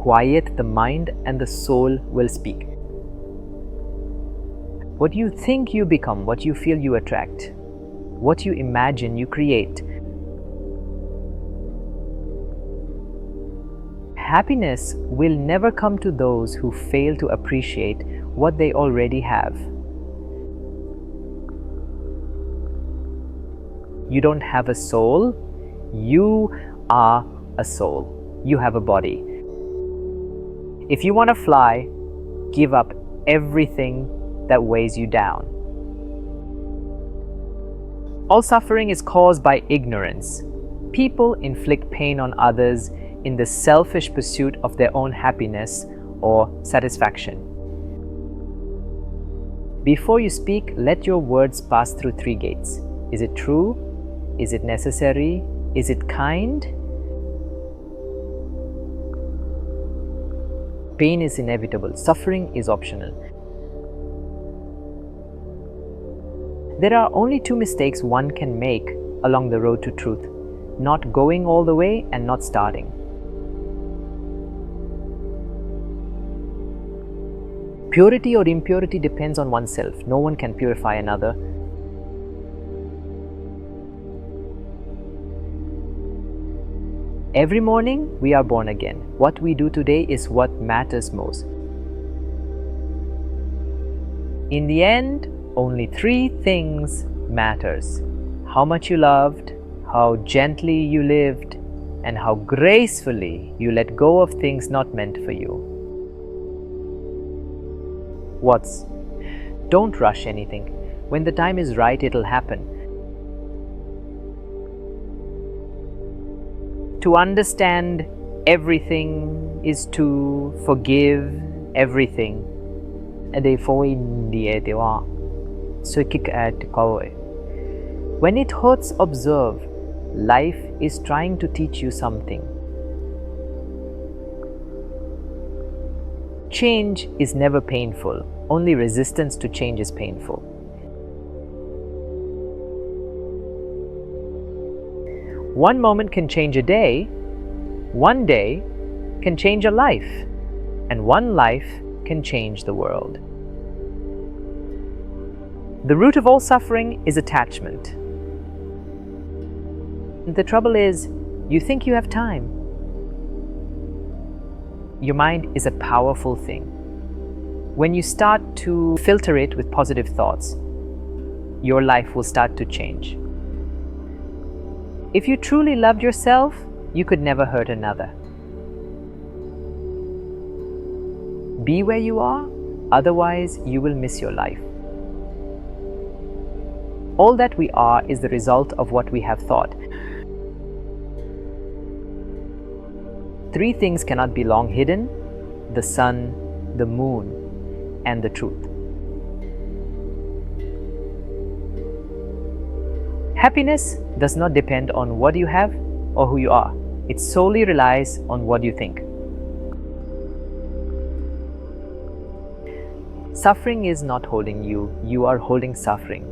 quiet the mind and the soul will speak. What you think you become, what you feel you attract, what you imagine you create. Happiness will never come to those who fail to appreciate what they already have. You don't have a soul, you are a soul. You have a body. If you want to fly, give up everything that weighs you down. All suffering is caused by ignorance. People inflict pain on others in the selfish pursuit of their own happiness or satisfaction. Before you speak, let your words pass through 3 gates. Is it true? Is it necessary? Is it kind? Pain is inevitable. Suffering is optional. There are only 2 mistakes one can make along the road to truth: not going all the way and not starting. Purity or impurity depends on oneself. No one can purify another. Every morning we are born again. What we do today is what matters most. In the end, only 3 things matters: how much you loved, how gently you lived, and how gracefully you let go of things not meant for you. Don't rush anything. When the time is right, it'll happen. To understand everything is to forgive everything. When it hurts, observe. Life is trying to teach you something. Change is never painful. Only resistance to change is painful. One moment can change a day, one day can change a life, and one life can change the world. The root of all suffering is attachment. The trouble is, you think you have time. Your mind is a powerful thing. When you start to filter it with positive thoughts, your life will start to change. If you truly loved yourself, you could never hurt another. Be where you are, otherwise you will miss your life. All that we are is the result of what we have thought. 3 things cannot be long hidden: the sun, the moon, and the truth. Happiness does not depend on what you have or who you are. It solely relies on what you think. Suffering is not holding you, you are holding suffering.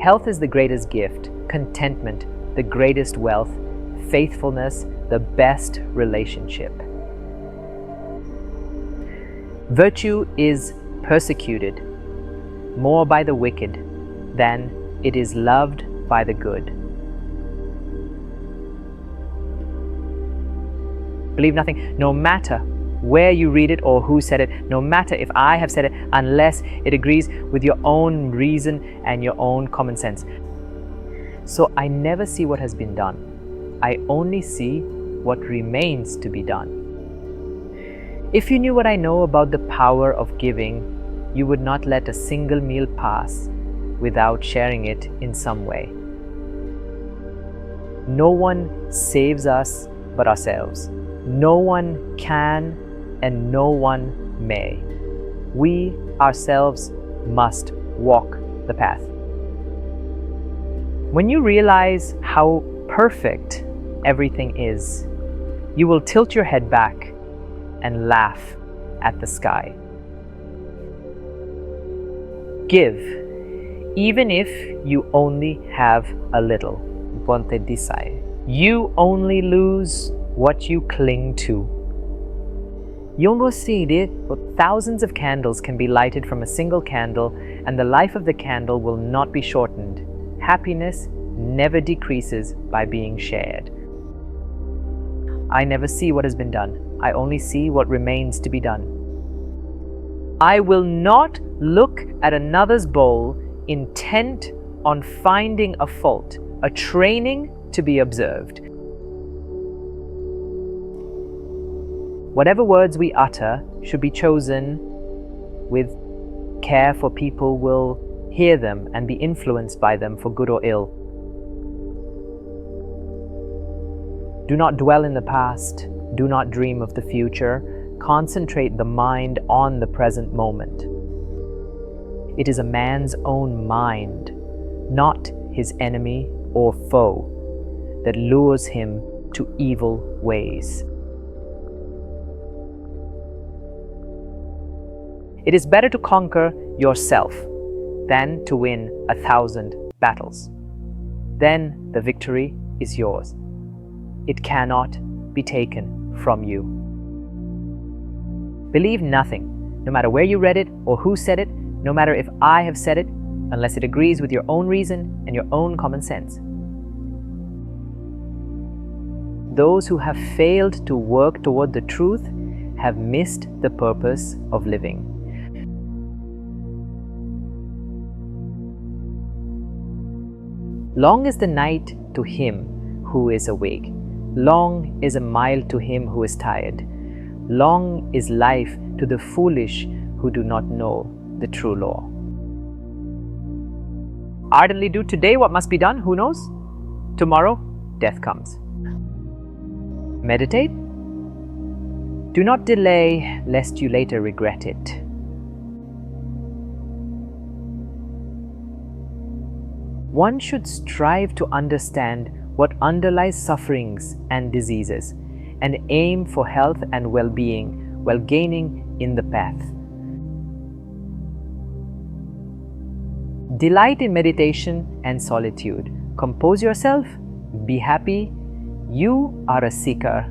Health is the greatest gift, contentment the greatest wealth, faithfulness the best relationship. Virtue is persecuted more by the wicked than it is loved by the good. Believe nothing, no matter where you read it or who said it, no matter if I have said it, unless it agrees with your own reason and your own common sense. So I never see what has been done. I only see what remains to be done. If you knew what I know about the power of giving, you would not let a single meal pass without sharing it in some way. No one saves us but ourselves. No one can and no one may. We ourselves must walk the path. When you realize how perfect everything is, you will tilt your head back and laugh at the sky. Give, even if you only have a little. Bonte Disai. You only lose what you cling to. You'll see that thousands of candles can be lighted from a single candle, and the life of the candle will not be shortened. Happiness never decreases by being shared. I never see what has been done. I only see what remains to be done. I will not look at another's bowl intent on finding a fault, a training to be observed. Whatever words we utter should be chosen with care, for people will hear them and be influenced by them for good or ill. Do not dwell in the past. Do not dream of the future. Concentrate the mind on the present moment. It is a man's own mind, not his enemy or foe, that lures him to evil ways. It is better to conquer yourself than to win 1,000 battles. Then the victory is yours. It cannot be taken from you. Believe nothing, no matter where you read it or who said it, no matter if I have said it, unless it agrees with your own reason and your own common sense. Those who have failed to work toward the truth have missed the purpose of living. Long is the night to him who is awake. Long is a mile to him who is tired. Long is life to the foolish who do not know the true law. Ardently do today what must be done, who knows? Tomorrow, death comes. Meditate. Do not delay, lest you later regret it. One should strive to understand what underlies sufferings and diseases, and aim for health and well-being while gaining in the path. Delight in meditation and solitude. Compose yourself. Be happy. You are a seeker.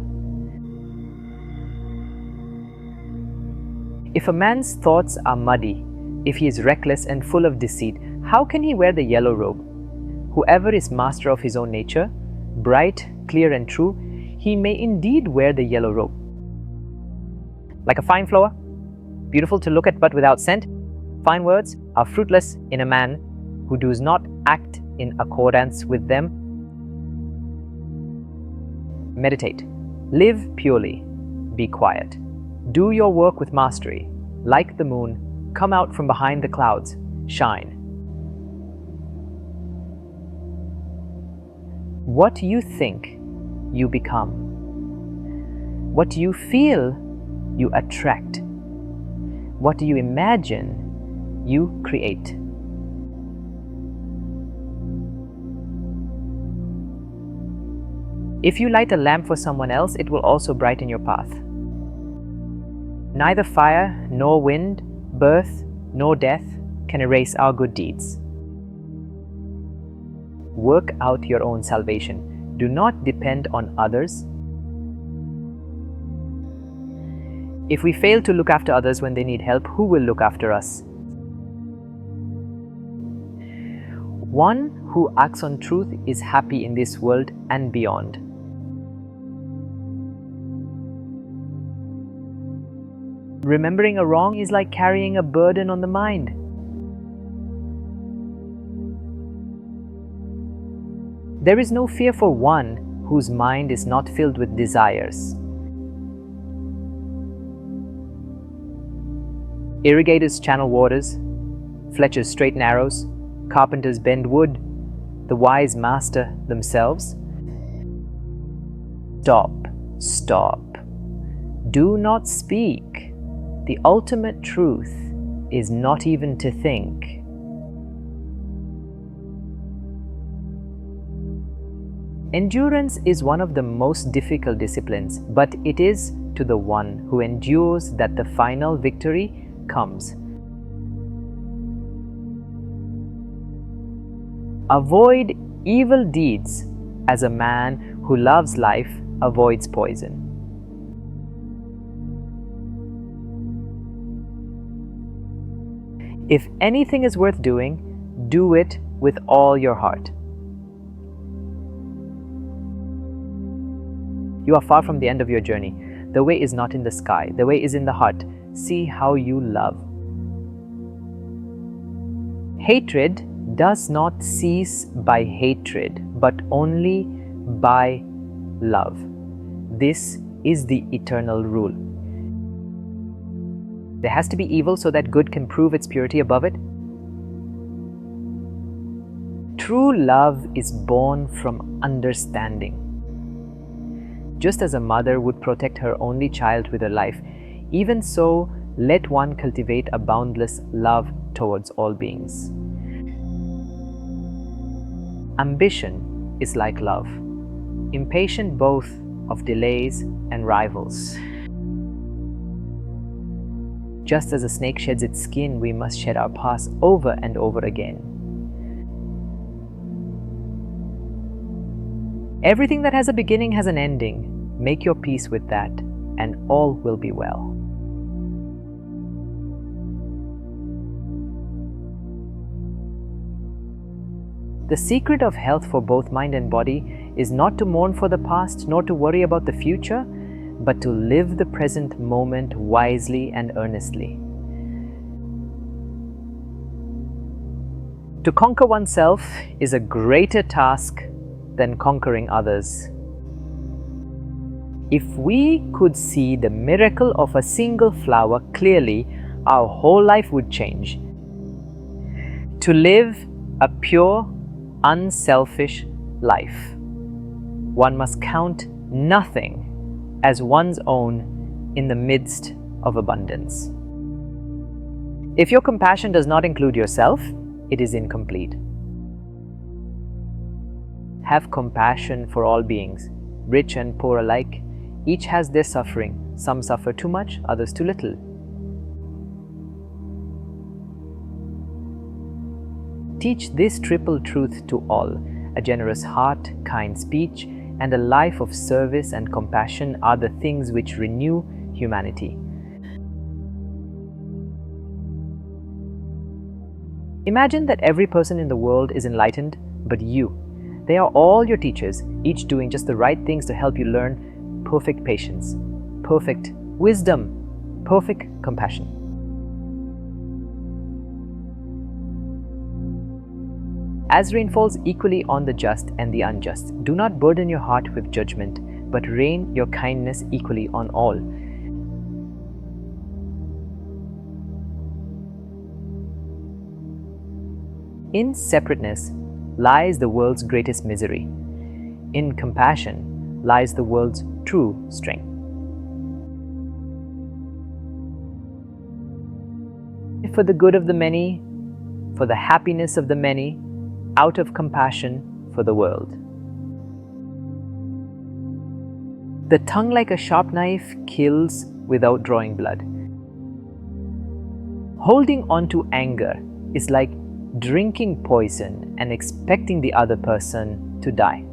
If a man's thoughts are muddy, if he is reckless and full of deceit, how can he wear the yellow robe? Whoever is master of his own nature, bright, clear and true, he may indeed wear the yellow robe. Like a fine flower, beautiful to look at but without scent, fine words are fruitless in a man who does not act in accordance with them. Meditate. Live purely. Be quiet. Do your work with mastery. Like the moon, come out from behind the clouds. Shine. What you think, you become. What you feel, you attract. What you imagine, you create. If you light a lamp for someone else, it will also brighten your path. Neither fire, nor wind, birth, nor death can erase our good deeds. Work out your own salvation. Do not depend on others. If we fail to look after others when they need help, who will look after us? One who acts on truth is happy in this world and beyond. Remembering a wrong is like carrying a burden on the mind. There is no fear for one whose mind is not filled with desires. Irrigators channel waters, fletchers straighten arrows, carpenters bend wood, the wise master themselves. Stop. Do not speak. The ultimate truth is not even to think. Endurance is one of the most difficult disciplines, but it is to the one who endures that the final victory comes. Avoid evil deeds as a man who loves life avoids poison. If anything is worth doing, do it with all your heart. You are far from the end of your journey. The way is not in the sky. The way is in the heart. See how you love. Hatred does not cease by hatred, but only by love. This is the eternal rule. There has to be evil so that good can prove its purity above it. True love is born from understanding. Just as a mother would protect her only child with her life, even so, let one cultivate a boundless love towards all beings. Ambition is like love, impatient both of delays and rivals. Just as a snake sheds its skin, we must shed our past over and over again. Everything that has a beginning has an ending. Make your peace with that, and all will be well. The secret of health for both mind and body is not to mourn for the past, nor to worry about the future, but to live the present moment wisely and earnestly. To conquer oneself is a greater task than conquering others. If we could see the miracle of a single flower clearly, our whole life would change. To live a pure, unselfish life, one must count nothing as one's own in the midst of abundance. If your compassion does not include yourself, it is incomplete. Have compassion for all beings, rich and poor alike. Each has their suffering. Some suffer too much, others too little. Teach this triple truth to all. A generous heart, kind speech, and a life of service and compassion are the things which renew humanity. Imagine that every person in the world is enlightened, but you. They are all your teachers, each doing just the right things to help you learn perfect patience, perfect wisdom, perfect compassion. As rain falls equally on the just and the unjust, do not burden your heart with judgment, but rain your kindness equally on all. In separateness lies the world's greatest misery. In compassion lies the world's true strength. For the good of the many, for the happiness of the many, out of compassion for the world. The tongue, like a sharp knife, kills without drawing blood. Holding on to anger is like drinking poison and expecting the other person to die.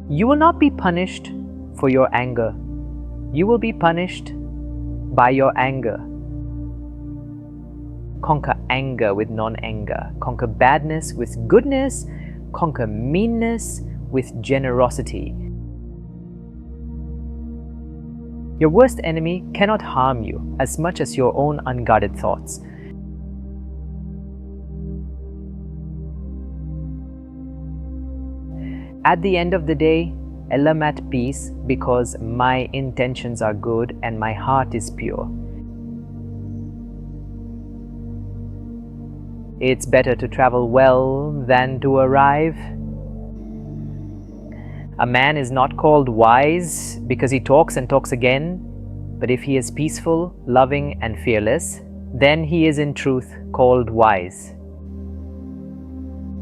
You will not be punished for your anger. You will be punished by your anger. Conquer anger with non-anger. Conquer badness with goodness. Conquer meanness with generosity. Your worst enemy cannot harm you as much as your own unguarded thoughts. At the end of the day, I am at peace because my intentions are good and my heart is pure. It's better to travel well than to arrive. A man is not called wise because he talks and talks again, but if he is peaceful, loving, and fearless, then he is in truth called wise.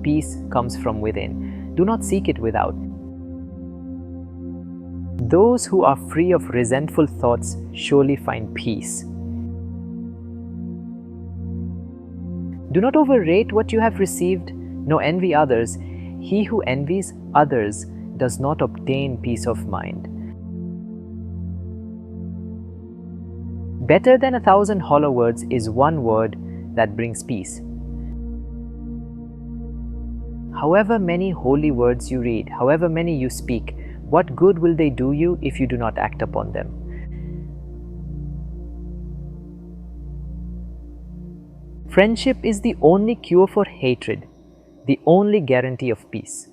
Peace comes from within. Do not seek it without. Those who are free of resentful thoughts surely find peace. Do not overrate what you have received, nor envy others. He who envies others does not obtain peace of mind. Better than 1,000 hollow words is one word that brings peace. However many holy words you read, however many you speak, what good will they do you if you do not act upon them? Friendship is the only cure for hatred, the only guarantee of peace.